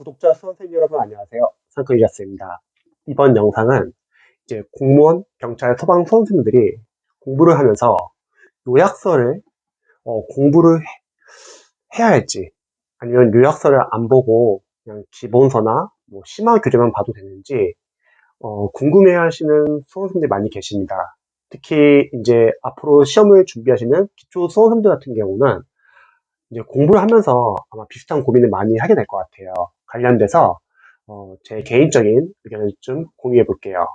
구독자 수험생 여러분 안녕하세요. 상크이자스입니다. 이번 영상은 이제 공무원, 경찰, 소방 수험생들이 공부를 하면서 요약서를 공부를 해야 할지 아니면 요약서를 안 보고 그냥 기본서나 뭐 심화 교재만 봐도 되는지 궁금해 하시는 수험생들이 많이 계십니다. 특히 이제 앞으로 시험을 준비하시는 기초 수험생들 같은 경우는 이제 공부를 하면서 아마 비슷한 고민을 많이 하게 될 것 같아요. 관련돼서 제 개인적인 의견을 좀 공유해 볼게요.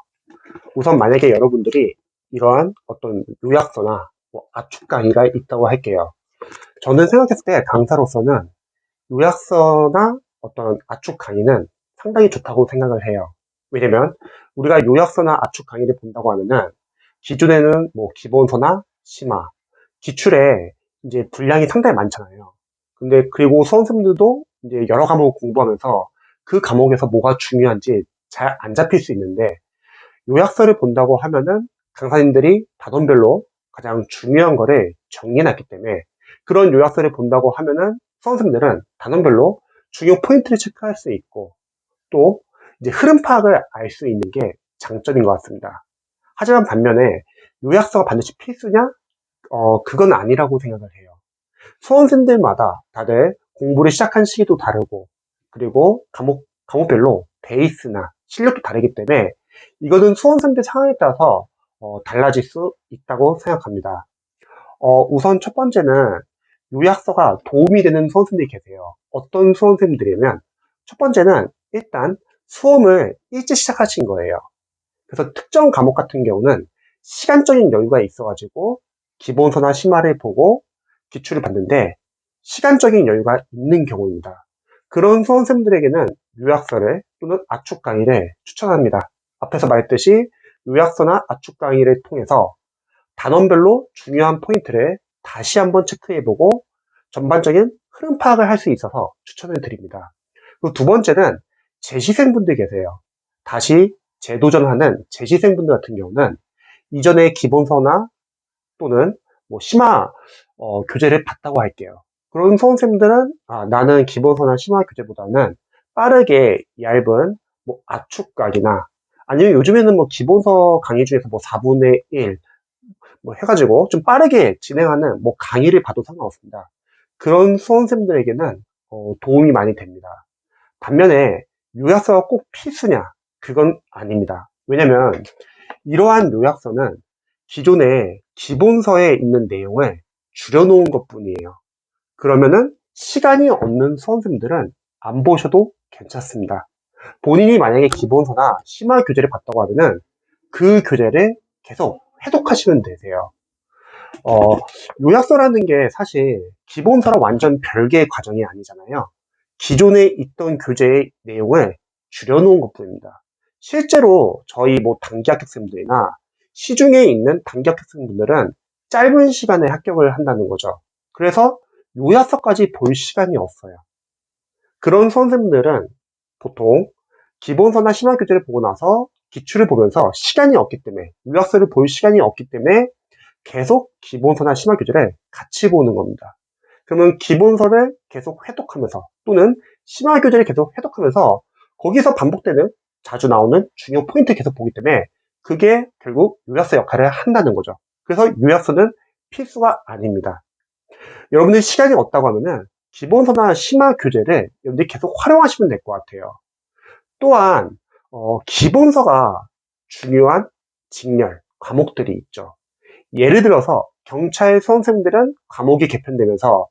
우선 만약에 여러분들이 이러한 어떤 요약서나 뭐 압축 강의가 있다고 할게요. 저는 생각했을 때 강사로서는 요약서나 어떤 압축 강의는 상당히 좋다고 생각을 해요. 왜냐면 우리가 요약서나 압축 강의를 본다고 하면은 기존에는 뭐 기본서나 심화, 기출에 이제 분량이 상당히 많잖아요. 근데 그리고 수험생들도 이제 여러 과목을 공부하면서 그 과목에서 뭐가 중요한지 잘 안 잡힐 수 있는데 요약서를 본다고 하면은 강사님들이 단원별로 가장 중요한 거를 정리해놨기 때문에 그런 요약서를 본다고 하면은 수험생들은 단원별로 중요 포인트를 체크할 수 있고 또 이제 흐름 파악을 알 수 있는 게 장점인 것 같습니다. 하지만 반면에 요약서가 반드시 필수냐? 그건 아니라고 생각을 해요. 수험생들마다 다들 공부를 시작한 시기도 다르고 그리고 과목별로 베이스나 실력도 다르기 때문에 이거는 수험생들 상황에 따라서 달라질 수 있다고 생각합니다. 우선 첫 번째는 요약서가 도움이 되는 수험생들이 계세요. 어떤 수험생들이냐면 첫 번째는 일단 수험을 일찍 시작하신 거예요. 그래서 특정 과목 같은 경우는 시간적인 여유가 있어가지고 기본서나 심화를 보고 기출을 봤는데 시간적인 여유가 있는 경우입니다. 그런 수험생들에게는 요약서를 또는 압축 강의를 추천합니다. 앞에서 말했듯이 요약서나 압축 강의를 통해서 단원별로 중요한 포인트를 다시 한번 체크해보고 전반적인 흐름 파악을 할 수 있어서 추천을 드립니다. 그리고 두 번째는 재시생분들 계세요. 다시 재도전하는 재시생분들 같은 경우는 이전에 기본서나 또는 뭐 심화 교재를 봤다고 할게요. 그런 수험생들은 나는 기본서나 심화 교재보다는 빠르게 얇은 뭐 압축각이나 아니면 요즘에는 뭐 기본서 강의 중에서 뭐 4분의 1 뭐 해가지고 좀 빠르게 진행하는 뭐 강의를 봐도 상관없습니다. 그런 수험생들에게는 도움이 많이 됩니다. 반면에 요약서가 꼭 필수냐? 그건 아닙니다. 왜냐면 이러한 요약서는 기존에 기본서에 있는 내용을 줄여놓은 것 뿐이에요. 그러면은 시간이 없는 수험생들은 안 보셔도 괜찮습니다. 본인이 만약에 기본서나 심화 교재를 봤다고 하면은 그 교재를 계속 해독하시면 되세요. 요약서라는 게 사실 기본서랑 완전 별개의 과정이 아니잖아요. 기존에 있던 교재의 내용을 줄여놓은 것 뿐입니다. 실제로 저희 뭐 단기 합격생들이나 시중에 있는 단기 합격생분들은 짧은 시간에 합격을 한다는 거죠. 그래서 요약서까지 볼 시간이 없어요. 그런 수험생들은 보통 기본서나 심화 교재를 보고 나서 기출을 보면서 시간이 없기 때문에 요약서를 볼 시간이 없기 때문에 계속 기본서나 심화 교재를 같이 보는 겁니다. 그러면 기본서를 계속 회독하면서 또는 심화 교재를 계속 회독하면서 거기서 반복되는 자주 나오는 중요 포인트 계속 보기 때문에 그게 결국 요약서 역할을 한다는 거죠. 그래서 요약서는 필수가 아닙니다. 여러분들 시간이 없다고 하면은 기본서나 심화 교재를 여러분들이 계속 활용하시면 될 것 같아요. 또한 기본서가 중요한 직렬 과목들이 있죠. 예를 들어서 경찰 수험생들은 과목이 개편되면서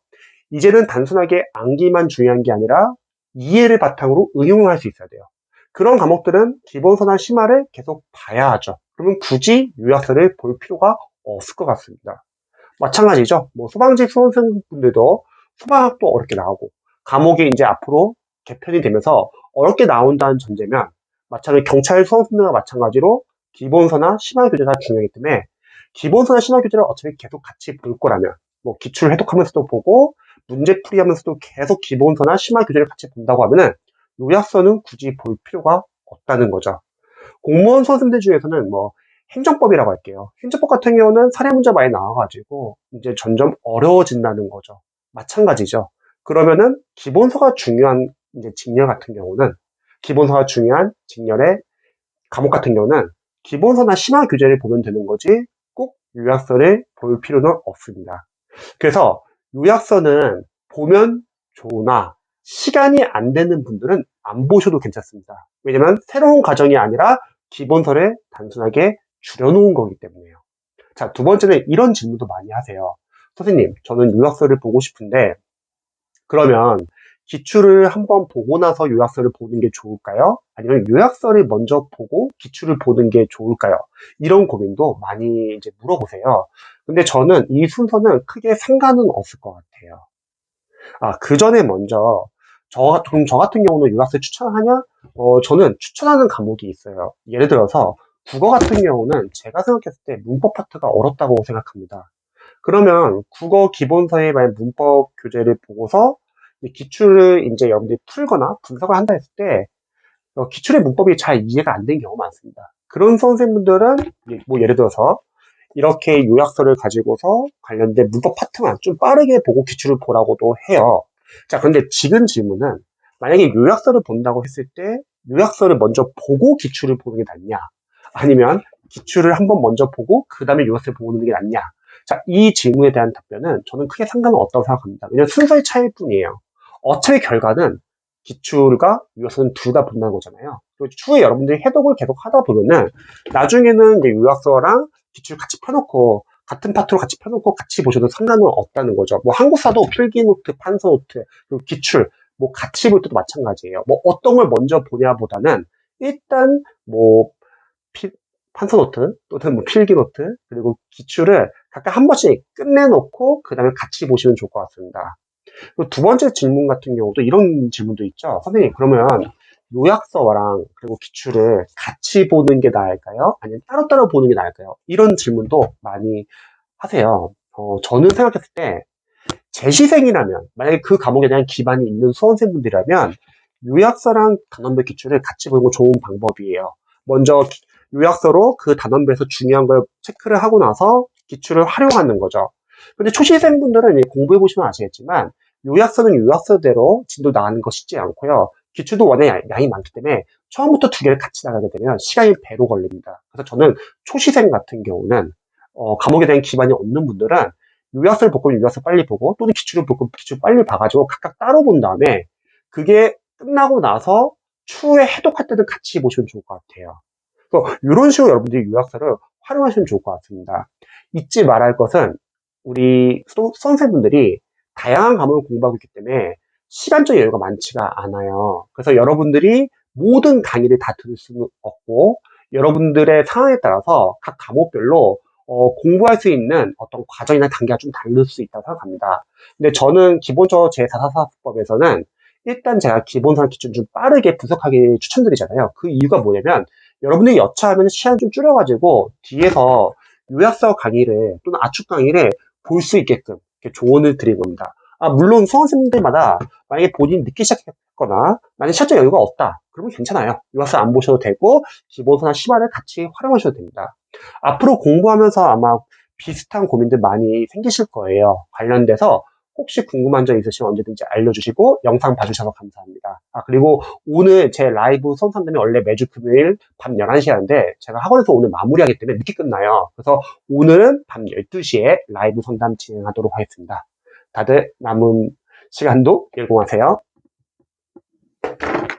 이제는 단순하게 암기만 중요한 게 아니라 이해를 바탕으로 응용을 할 수 있어야 돼요. 그런 과목들은 기본서나 심화를 계속 봐야 하죠. 그러면 굳이 요약서를 볼 필요가 없을 것 같습니다. 마찬가지죠. 뭐 소방직 수험생분들도 수방학도 어렵게 나오고 과목이 이제 앞으로 개편이 되면서 어렵게 나온다는 전제면 마찬가지 경찰 수험생들과 마찬가지로 기본서나 심화 교재가 중요하기 때문에 기본서나 심화 교재를 어차피 계속 같이 볼 거라면 뭐 기출 해독하면서도 보고 문제풀이 하면서도 계속 기본서나 심화 교재를 같이 본다고 하면은 요약서는 굳이 볼 필요가 없다는 거죠. 공무원 수험생들 중에서는 뭐 행정법이라고 할게요. 행정법 같은 경우는 사례 문제 많이 나와가지고 이제 점점 어려워진다는 거죠. 마찬가지죠. 그러면은 기본서가 중요한 이제 직렬 같은 경우는 기본서가 중요한 직렬의 과목 같은 경우는 기본서나 심화 교재를 보면 되는 거지 꼭 요약서를 볼 필요는 없습니다. 그래서 요약서는 보면 좋으나 시간이 안 되는 분들은 안 보셔도 괜찮습니다. 왜냐면 새로운 과정이 아니라 기본서를 단순하게 줄여놓은 거기 때문에요. 자, 두 번째는 이런 질문도 많이 하세요. 선생님, 저는 요약서를 보고 싶은데 그러면 기출을 한번 보고 나서 요약서를 보는 게 좋을까요? 아니면 요약서를 먼저 보고 기출을 보는 게 좋을까요? 이런 고민도 많이 이제 물어보세요. 근데 저는 이 순서는 크게 상관은 없을 것 같아요. 그 전에 먼저 그럼 저 같은 경우는 요약서 추천하냐? 저는 추천하는 과목이 있어요. 예를 들어서 국어 같은 경우는 제가 생각했을 때 문법 파트가 어렵다고 생각합니다. 그러면 국어 기본서의 만약 문법 교재를 보고서 기출을 이제 여러분들이 풀거나 분석을 한다 했을 때 기출의 문법이 잘 이해가 안 된 경우가 많습니다. 그런 선생님들은 뭐 예를 들어서 이렇게 요약서를 가지고서 관련된 문법 파트만 좀 빠르게 보고 기출을 보라고도 해요. 자, 그런데 지금 질문은 만약에 요약서를 본다고 했을 때 요약서를 먼저 보고 기출을 보는 게 낫냐? 아니면 기출을 한번 먼저 보고 그 다음에 요약서를 보는 게 낫냐? 자, 이 질문에 대한 답변은 저는 크게 상관은 없다고 생각합니다. 왜냐하면 순서의 차이일 뿐이에요. 어차피 결과는 기출과 요약서는 둘 다 본다는 거잖아요. 그리고 추후에 여러분들이 해독을 계속 하다 보면은 나중에는 이제 요약서랑 기출 같이 펴놓고 같은 파트로 같이 펴놓고 같이 보셔도 상관은 없다는 거죠. 뭐 한국사도 필기노트, 판서노트, 그리고 기출 뭐 같이 볼 때도 마찬가지예요. 뭐 어떤 걸 먼저 보냐보다는 일단 뭐 판서노트 또는 뭐 필기노트 그리고 기출을 각각 한 번씩 끝내놓고 그 다음에 같이 보시면 좋을 것 같습니다. 그리고 두 번째 질문 같은 경우도 이런 질문도 있죠. 선생님, 그러면 요약서랑 그리고 기출을 같이 보는 게 나을까요? 아니면 따로따로 보는 게 나을까요? 이런 질문도 많이 하세요. 저는 생각했을 때 재시생이라면, 만약에 그 과목에 대한 기반이 있는 수험생분들이라면 요약서랑 단원별 기출을 같이 보는 건 좋은 방법이에요. 먼저 요약서로 그 단원별에서 중요한 걸 체크를 하고 나서 기출을 활용하는 거죠. 근데 초시생분들은 공부해 보시면 아시겠지만 요약서는 요약서대로 진도 나가는 거 쉽지 않고요. 기출도 워낙 양이 많기 때문에 처음부터 두 개를 같이 나가게 되면 시간이 배로 걸립니다. 그래서 저는 초시생 같은 경우는 과목에 대한 기반이 없는 분들은 요약서를 볼 거면 요약서 빨리 보고 또는 기출을 볼 거면 기출 빨리 봐가지고 각각 따로 본 다음에 그게 끝나고 나서 추후에 해독할 때는 같이 보시면 좋을 것 같아요. 그래서 이런 식으로 여러분들이 요약서를 활용하시면 좋을 것 같습니다. 잊지 말할 것은 우리 수험생분들이 다양한 과목을 공부하고 있기 때문에 시간적 여유가 많지가 않아요. 그래서 여러분들이 모든 강의를 다 들을 수는 없고 여러분들의 상황에 따라서 각 과목별로 공부할 수 있는 어떤 과정이나 단계가 좀 다를 수 있다고 생각합니다. 근데 저는 기본적으로 제 444수법에서는 일단 제가 기본상 기준 좀 빠르게 분석하기 추천드리잖아요. 그 이유가 뭐냐면 여러분들이 여차하면 시간 좀 줄여가지고 뒤에서 요약서 강의를 또는 압축 강의를 볼 수 있게끔 이렇게 조언을 드린 겁니다. 물론 수험생들마다 만약에 본인이 늦게 시작했거나 만약에 시간적 여유가 없다. 그러면 괜찮아요. 요약서 안 보셔도 되고 기본서나 심화를 같이 활용하셔도 됩니다. 앞으로 공부하면서 아마 비슷한 고민들 많이 생기실 거예요. 관련돼서 혹시 궁금한 점 있으시면 언제든지 알려주시고 영상 봐주셔서 감사합니다. 그리고 오늘 제 라이브 수험 상담이 원래 매주 금요일 밤 11시에 하는데 제가 학원에서 오늘 마무리하기 때문에 늦게 끝나요. 그래서 오늘은 밤 12시에 라이브 상담 진행하도록 하겠습니다. 다들 남은 시간도 열공하세요.